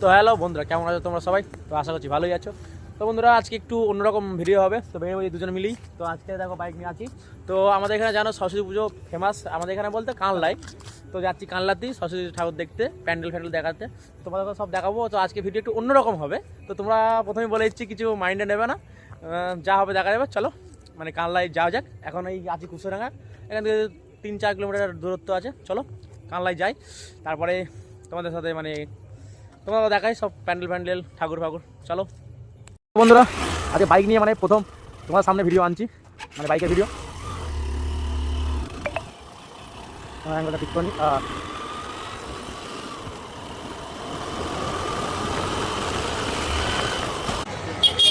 তো হ্যালো বন্ধুরা, কেমন আছো তোমরা সবাই? তো আশা করছি ভালোই আছো। তো বন্ধুরা, আজকে একটু অন্যরকম ভিডিও হবে। তো বেরিয়ে বলি দুজনে মিলেই। তো আজকে দেখো বাইক নিয়ে আছি। তো আমাদের এখানে জানো সরস্বতী পুজো ফেমাস, আমাদের এখানে বলতে কানলাই। তো যাচ্ছি কানলাতেই সরস্বতী ঠাকুর দেখতে, প্যান্ডেল ফ্যান্ডেল দেখাতে। তোমাদেরকে সব দেখাবো। তো আজকে ভিডিও একটু অন্যরকম হবে। তো তোমরা প্রথমেই বলে দিচ্ছি, কিছু মাইন্ডে নেবে না, যা হবে দেখা যাবে। চলো মানে কানলাই যাওয়া যাক। এখন এই আছি কুশোরাঙ্গা, এখান থেকে 3-4 কিলোমিটার দূরত্ব আছে। চলো কানলাই যাই, তারপরে তোমাদের সাথে মানে তোমরা দেখাই সব প্যান্ডেল ফ্যান্ডেল ঠাকুর ফাকুর। চলো বন্ধুরা, আজকে বাইক নিয়ে মানে প্রথম তোমার সামনে ভিডিও আনছি, মানে বাইকের ভিডিও। অ্যাঙ্গেলটা ঠিক করি।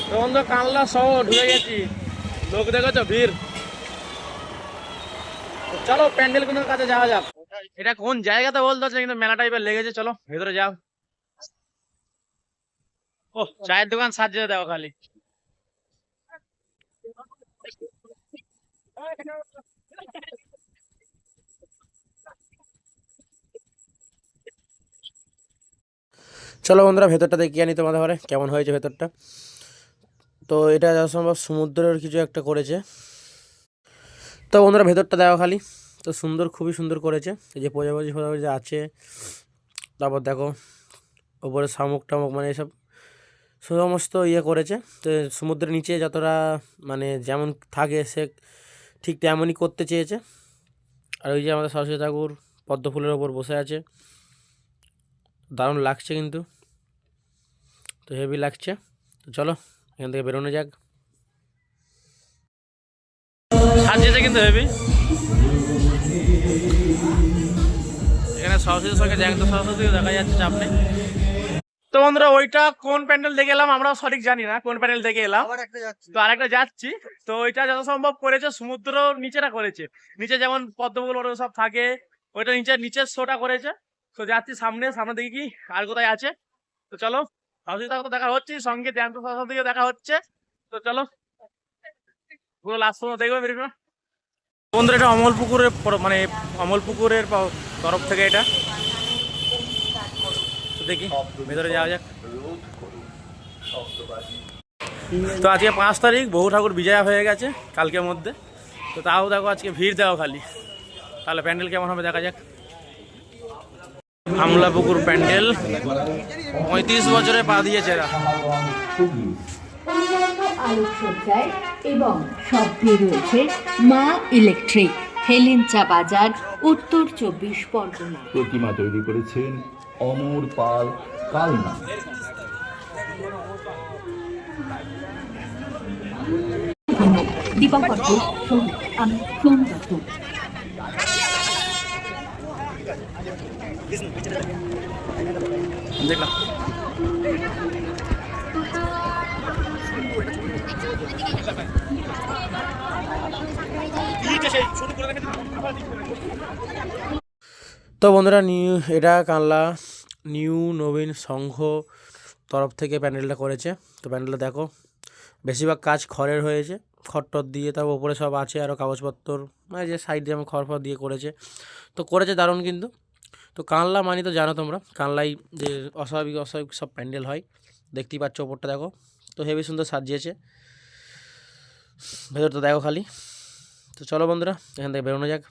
তো বন্ধু, কানলা শহর ঢুকে গেছি, লোক দেখেছো ভিড়। চলো প্যান্ডেল কোন কাছে যাওয়া যাক। এটা কোন জায়গাতে বলতে হচ্ছে, কিন্তু মেলা টাইপের লেগেছে। চলো ভেতরে যাও। ও, চায়ের দোকান সাজিয়ে দাও খালি। চলো বন্ধুরা, ভেতরটা দেখিয়ে আনি তোমাদের ঘরে কেমন হয়েছে ভেতরটা। তো এটা যা সম্ভব সমুদ্রের কিছু একটা করেছে। তো বন্ধুরা, ভেতরটা দেওয়া খালি। তো সুন্দর, খুবই সুন্দর করেছে। এই যে প্রজাপতি ফজাপতি আছে, তারপর দেখো ওপরে শামুক টামুক মানে এসব সমস্ত ইয়ে করেছে। তো সমুদ্রের নিচে যতটা মানে যেমন থাকে সে ঠিক তেমনই করতে চেয়েছে। আর ওই যে আমাদের সরস্বতী ঠাকুর পদ্ম ফুলের ওপর বসে আছে, দারুণ লাগছে কিন্তু। তো হেভি লাগছে। তো চলো এখান থেকে বেরোনো যাক। সাজিয়েছে কিন্তু হেভি। এখানে সরস্বতীর সঙ্গে জ্যান্ত সরস্বতীও দেখা যাচ্ছে, চাপ নেই। তো বন্ধুরা, ওইটা কোন প্যান্ডেল দেখে এলাম আমরা সঠিক জানি না, কোন প্যান্ডেল দেখে এলাম। তো আরেকটা যাচ্ছি। তো ওইটা যত সম্ভব করেছে সমুদ্র নিচেটা করেছে, নিচে যেমন পদ্মফুল ওরা সব থাকে, ওইটা নিচের শোটা করেছে। তো যাচ্ছি সামনে সামনে দেখি কি আর কোথায় আছে। তো চলো, সরস্বতী ঠাকুর দেখা হচ্ছে, সঙ্গে জ্যান্ত সরস্বতীও দেখা হচ্ছে। তো চলো পুরো লাস্ট পর্যন্ত দেখবে বেরোবে। বন্ধুরা, এটা অমলপুকুরের মানে অমলপুকুরের তরফ থেকে এটা। তো দেখি ভেতরে যাওয়া যাক। তো আজকে 5 তারিখ, বহু ঠাকুর বিজয়া হয়ে গেছে কালকের মধ্যে। তো তাও দেখো আজকে ভিড় দেওয়া খালি। তাহলে প্যান্ডেল কেমন হবে দেখা যাক। আমলাপুকুর প্যান্ডেল 35 বছরে পা দিয়েছে এরা। আলোকসজ্জায় এবং শব্দে রয়েছে মা ইলেকট্রিক, হেলেঞ্চা বাজার, উত্তর 24 পরগনা। প্রতিমা তৈরি করেছেন অমর পাল কালনা। দীপঙ্কর ঘোষ, আমি সোম দত্ত। দেখলাম তো বন্ধুরা, এটা কানলা নিউ নবীন সংঘ তরফ থেকে প্যান্ডেলটা করেছে। তো প্যান্ডেলটা দেখো, বেশিরভাগ কাজ খড়ের হয়েছে, খড়টর দিয়ে, তার উপরে সব আছে আরও কাগজপত্র, মানে যে সাইড যেমন খড় ফড় দিয়ে করেছে। তো করেছে দারুণ কিন্তু। তো কানলা মানে তো জানো তোমরা, কানলাই যে অস্বাভাবিক অস্বাভাবিক সব প্যান্ডেল হয়, দেখতেই পাচ্ছ ওপরটা দেখো। তো হেভি সুন্দর সাজিয়েছে, ভেতরটা দেখো খালি। তো চলো বন্ধুরা, এখান থেকে বেরোনো যাক।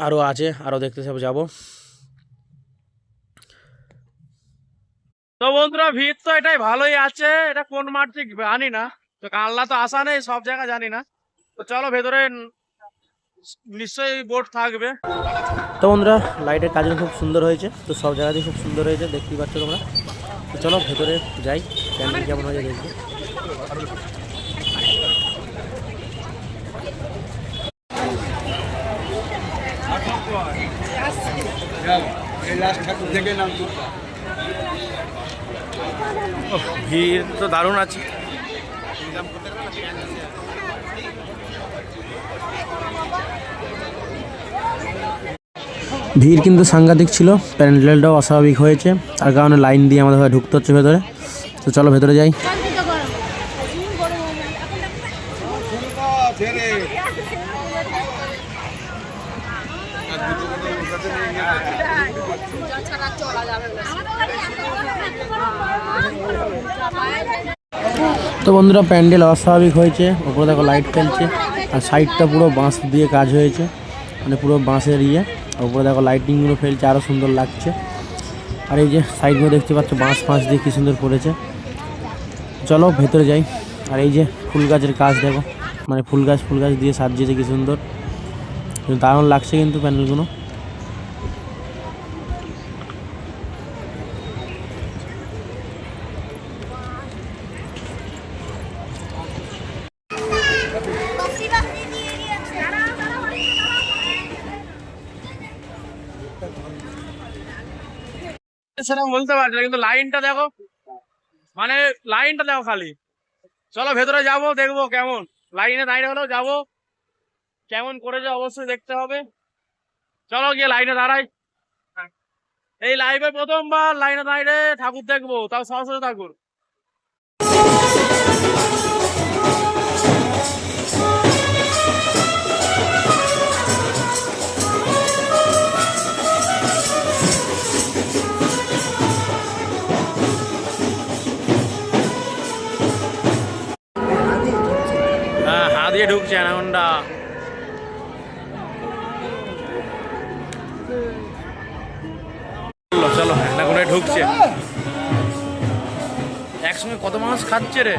আরও আছে, আরও দেখতে সব যাবো। তো বন্ধুরা, ভিড় তো এটাই ভালোই আছে। এটা কোন মাঠ ঠিক জানি না, তো কানলা তো আসা নেই, সব জায়গা জানি না। তো চলো ভেতরে নিশ্চয়ই বোর্ড থাকবে। তো বন্ধুরা, লাইটের কাজ খুব সুন্দর হয়েছে। তো সব জায়গাতেই খুব সুন্দর হয়েছে, দেখতেই পাচ্ছ তোমরা। তো চলো ভেতরে যাই, প্যান্ডেল কেমন হয়েছে দেখবো। ভিড় তো দারুণ আছে। ভিড় কিন্তু সাংঘাতিক ছিল, প্যান্ডেলটাও অস্বাভাবিক হয়েছে, তার কারণে লাইন দিয়ে আমাদের ঢুকতে হচ্ছে ভেতরে। তো চলো ভেতরে যাই। ছাড়া চলা যাবে না। তো বন্ধুরা প্যান্ডেল অস্বাভাবিক হয়েছে, ওপরে দেখো লাইট ফেলছে আর সাইডটা পুরো বাঁশ দিয়ে কাজ হয়েছে, মানে পুরো বাঁশের ইয়ে, ওপরে দেখো লাইটিংগুলো ফেলছে, আরও সুন্দর লাগছে। আর এই যে সাইডগুলো দেখতে পাচ্ছ বাঁশ ফাঁস দিয়ে কী সুন্দর করেছে। চলো ভেতরে যাই। আর এই যে ফুল গাছের কাজ দেখো, মানে ফুল গাছ দিয়ে সাজিয়েছে কী সুন্দর, দারুণ লাগছে কিন্তু প্যান্ডেলগুলো। সেরকম বলতে পারছি না, কিন্তু লাইনটা দেখো, মানে লাইনটা দেখো খালি। চলো ভেতরে যাবো, দেখবো কেমন লাইনে দাঁড়িয়ে হলেও যাবো, কেমন করেছে অবশ্যই দেখতে হবে। চলো গিয়ে লাইনে দাঁড়াই। এই লাইভে প্রথমবার লাইনে দাঁড়িয়ে ঠাকুর দেখবো, তাও সরস্বতী ঠাকুর। হ্যাঁ, হাত দিয়ে ঢুকছে অ্যানাকোন্ডা। চলো অ্যানাকোন্ডায় ঢুকছে। একসঙ্গে কত মানুষ খাচ্ছে রে।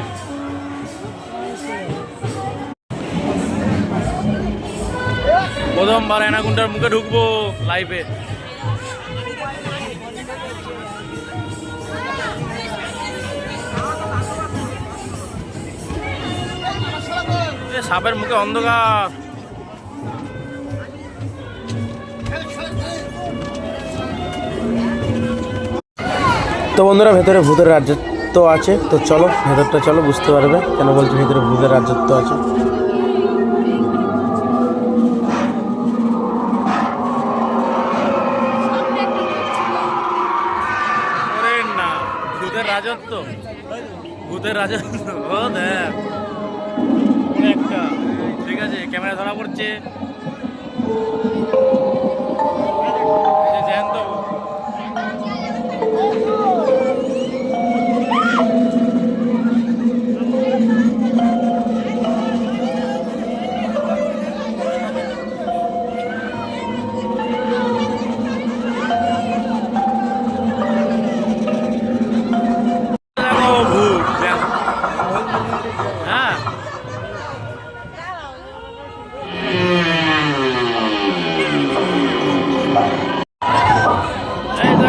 প্রথমবার অ্যানাকোন্ডার মুখে ঢুকবো লাইভে। সাপের মুখে অন্ধকার। তো বন্ধুরা ভেতরে ভূতের রাজত্ব আছে, তো চলো ভেতরটা চলো, বুঝতে পারবে কেন বলছি ভেতরে ভূতের রাজত্ব আছে। না ভূতের রাজত্ব, ভূতের রাজত্ব ও দেখ একটা, ঠিক আছে ক্যামেরা ধরা পড়ছে। জ্যান্ত ভূত, হ্যাঁ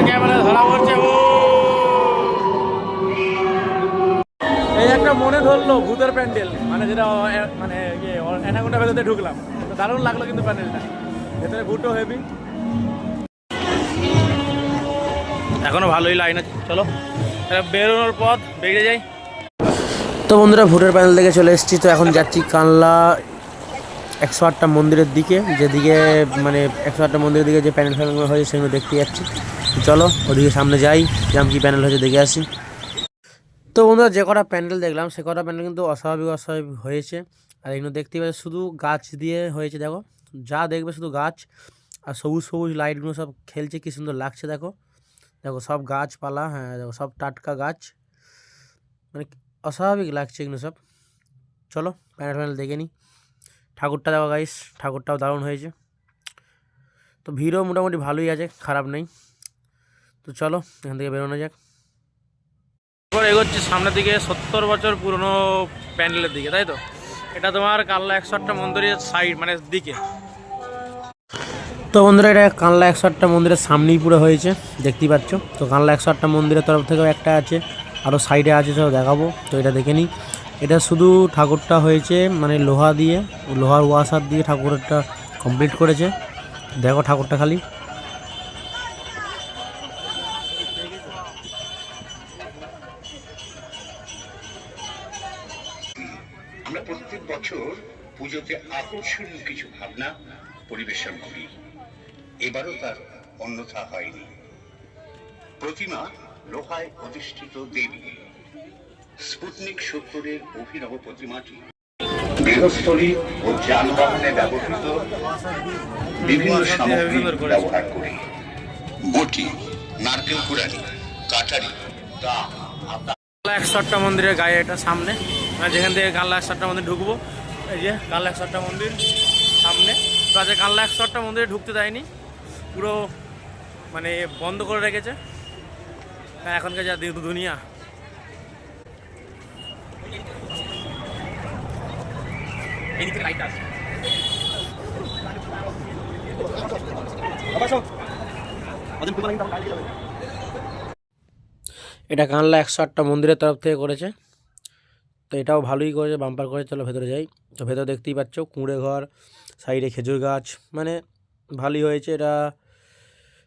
ক্যামেরা ধরা পড়ছে। এই একটা মনে ধরলো ভূতের প্যান্ডেল, মানে যেটা মানে অ্যানাকোন্ডা ভেতরে ঢুকলাম, তো দারুণ লাগলো কিন্তু প্যান্ডেলটা, ভেতরে ভূতও হেভি। এখনো ভালোই লাইন আছে, চলো বেরোনোর পথ বেরিয়ে যাই। তো বন্ধুরা ভূতের প্যান্ডেল থেকে চলে এসেছি, তো এখন যাচ্ছি কানলা 108টা মন্দিরের দিকে, যেদিকে মানে 108টা মন্দিরের দিকে যে প্যান্ডেল ফ্যান্ডেল হয়েছে সেগুলো দেখতে যাচ্ছি। চলো ওদিকে সামনে যাই, যেমন কি প্যান্ডেল হয়েছে দেখে আসি। তো বন্ধুরা যে কটা প্যান্ডেল দেখলাম সে কটা প্যান্ডেল কিন্তু অস্বাভাবিক হয়েছে। আর এগুলো দেখতে পাচ্ছি শুধু গাছ দিয়ে হয়েছে, দেখো যা দেখবে শুধু গাছ আর সবুজ সবুজ লাইটগুলো সব খেলছে, কি সুন্দর লাগছে দেখো। দেখো সব গাছপালা, হ্যাঁ দেখো সব টাটকা গাছ, মানে অস্বাভাবিক লাগছে এগুলো সব। চলো প্যান্ডেল ফ্যান্ডেল দেখে নিই। ঠাকুরটা দেখো গাইস, ঠাকুরটাও দারুণ হয়েছে। তো ভিড়ও মোটামুটি ভালোই আছে, খারাপ নেই। তো চলো এখান থেকে বেরোনো যাক। এবার এগোচ্ছি সামনের দিকে 70 বছর পুরনো প্যান্ডেলের দিকে, তাই তো। এটা তোমার কানলা 108টা মন্দিরের সাইড মানে দিকে। তো বন্ধুরা এটা কানলা 108টা মন্দিরের সামনেই পুরো হয়েছে, দেখতেই পাচ্ছ। তো কানলা 108টা মন্দিরের তরফ থেকেও একটা আছে, আরও সাইডে আছে, সব দেখাবো। তো এটা দেখে নিই। এটা শুধু ঠাকুরটা হয়েছে মানে লোহা দিয়ে, লোহার ওয়াশার দিয়ে ঠাকুরটা কমপ্লিট করেছে। দেখো ঠাকুরটা খালি। আমরা প্রত্যেক বছর পুজোতে আকর্ষণীয় কিছু ভাবনা পরিবেশন করি, এবারও তার অন্যথা হয়নি। প্রতিমা লোহায় অধিষ্ঠিত দেবী। স্পুটনিক 70-এর অভিনব প্রতিমাটি গৃহস্থলী ও যানবাহনে ব্যবহৃত বিভিন্ন সামগ্রী ব্যবহার করে বটি, নারকেল কুড়ানি, কাঠারি, দা, আতা। কানলা 108টা মন্দিরের গায়ে এটা সামনে, মানে যেখান থেকে কানলা 108টা মন্দির ঢুকবো, এই যে কানলা 108টা মন্দির সামনে। তো আজকে কানলা 108টা মন্দিরে ঢুকতে দেয়নি, পুরো মানে বন্ধ করে রেখেছে। এখনকার যা দুনিয়া। এটা কানলা 108টা মন্দিরের তরফ থেকে করেছে, তো এটাও ভালোই করেছে, বাম্পার করে। চলো ভেতরে যাই। তো ভেতরে দেখতেই পাচ্ছ কুঁড়ে ঘর, সাইডে খেজুর গাছ, মানে ভালোই হয়েছে। এটা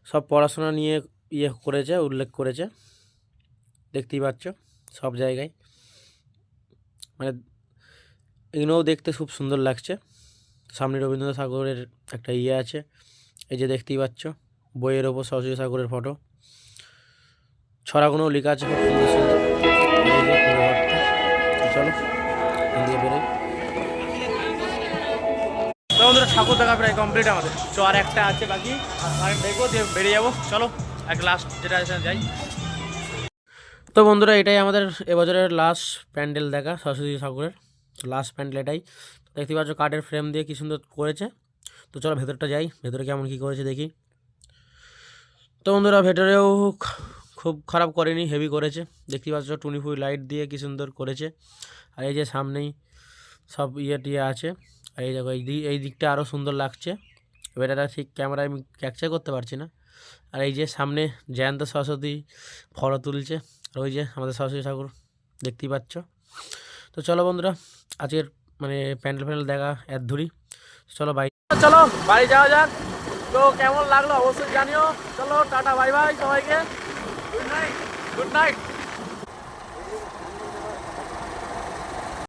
সব পড়াশোনা নিয়ে করেছে, উল্লেখ করেছে, দেখতেই পাচ্ছ সব জায়গায়। মানে এগুলোও দেখতে খুব সুন্দর লাগছে। সামনে রবীন্দ্রনাথ ঠাকুরের একটা আছে, এই যে দেখতেই পাচ্ছ বইয়ের ওপর সরস্বতী ঠাকুরের ফটো, ছড়াগুলোও লেখা আছে খুব সুন্দর সুন্দর। চলো দিয়ে বেরোই। তো বন্ধুরা ঠাকুর দেখা প্রায় কমপ্লিট আমাদের, তো আর একটা আছে বাকি, আর দেখবো দিয়ে বেরিয়ে যাবো। চলো এক লাস্ট যেটা যাই। তো বন্ধুরা এটাই আমাদের এবছরের লাস্ট প্যান্ডেল দেখা, সরস্বতী ঠাকুরের লাস্ট প্যান্ডেল এটাই। দেখতে পাচ্ছ কাঠের ফ্রেম দিয়ে কী সুন্দর করেছে। তো চলো ভেতরটা যাই, ভেতরে কেমন কী করেছে দেখি। তো বন্ধুরা ভেতরেও খুব খারাপ করেনি, হেভি করেছে। দেখতে পাচ্ছ টুনি লাইট দিয়ে কী সুন্দর করেছে। আর এই যে সামনেই সব টিয়ে আছে, আর এই দেখো এই দিকটা আরও সুন্দর লাগছে। এবার এটা ঠিক ক্যামেরায় আমি ক্যাপচার করতে পারছি না। আর এই যে সামনে জ্যান্ত সরস্বতী ফটো তুলছে, আর ওই যে আমাদের সরস্বতী ঠাকুর দেখতেই পাচ্ছ। তো চলো বন্ধুরা আজকের মানে প্যান্ডেল দেখা এত ধরি। চলো চলো বাড়ি যাওয়া যাক। তো কেমন লাগলো অবশ্যই জানিও। চলো টাটা বাই বাই সবাইকে, গুড নাইট।